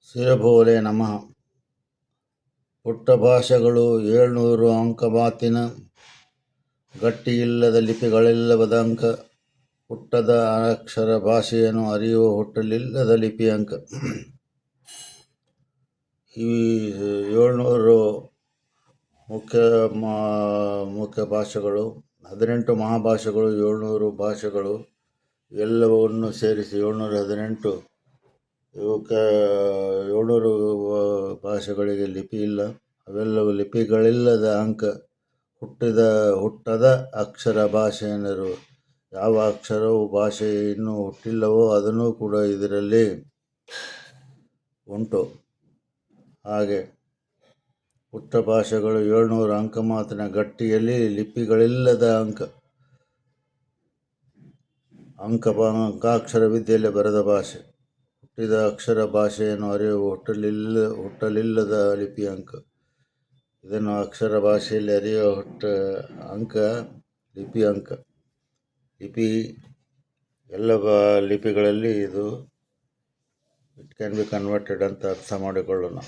ಶಿರಭೋಲೆ ನಮಃ. ಪುಟ್ಟ ಭಾಷೆಗಳು 700 ಅಂಕ ಮಾತಿನ ಗಟ್ಟಿಯಿಲ್ಲದ ಲಿಪಿಗಳಿಲ್ಲದ ಅಂಕ. ಹುಟ್ಟದ ಅಕ್ಷರ ಭಾಷೆಯನ್ನು ಅರಿಯುವ ಹುಟ್ಟಲಿಲ್ಲದ ಲಿಪಿ ಅಂಕ. ಈ 700 ಮುಖ್ಯ ಭಾಷೆಗಳು, 18 ಮಹಾಭಾಷೆಗಳು, 700 ಭಾಷೆಗಳು ಎಲ್ಲವನ್ನು ಸೇರಿಸಿ 718. ಇವಕ್ಕೆ 700 ಭಾಷೆಗಳಿಗೆ ಲಿಪಿ ಇಲ್ಲ. ಅವೆಲ್ಲವೂ ಲಿಪಿಗಳಿಲ್ಲದ ಅಂಕ. ಹುಟ್ಟದ ಅಕ್ಷರ ಭಾಷೆ ಎನ್ನರು. ಯಾವ ಅಕ್ಷರವು ಭಾಷೆ ಇನ್ನೂ ಹುಟ್ಟಿಲ್ಲವೋ ಅದನ್ನು ಕೂಡ ಇದರಲ್ಲಿ ಉಂಟು. ಹಾಗೆ ಪುಟ್ಟ ಭಾಷೆಗಳು 700 ಅಂಕ ಮಾತಿನ ಗಟ್ಟಿಯಲ್ಲಿ ಲಿಪಿಗಳಿಲ್ಲದ ಅಂಕಾಕ್ಷರ ವಿದ್ಯೆಯಲ್ಲಿ ಬರೆದ ಭಾಷೆ. ಹುಟ್ಟಿದ ಅಕ್ಷರ ಭಾಷೆಯನ್ನು ಅರಿಯುವ ಹುಟ್ಟಲಿಲ್ಲದ ಲಿಪಿ ಅಂಕ. ಇದನ್ನು ಅಕ್ಷರ ಭಾಷೆಯಲ್ಲಿ ಅರಿಯುವ ಅಂಕ ಲಿಪಿ ಅಂಕ. ಲಿಪಿ ಎಲ್ಲ ಲಿಪಿಗಳಲ್ಲಿ ಇಟ್ ಕ್ಯಾನ್ ಬಿ ಕನ್ವರ್ಟೆಡ್ ಅಂತ ಅರ್ಥ ಮಾಡಿಕೊಳ್ಳೋಣ.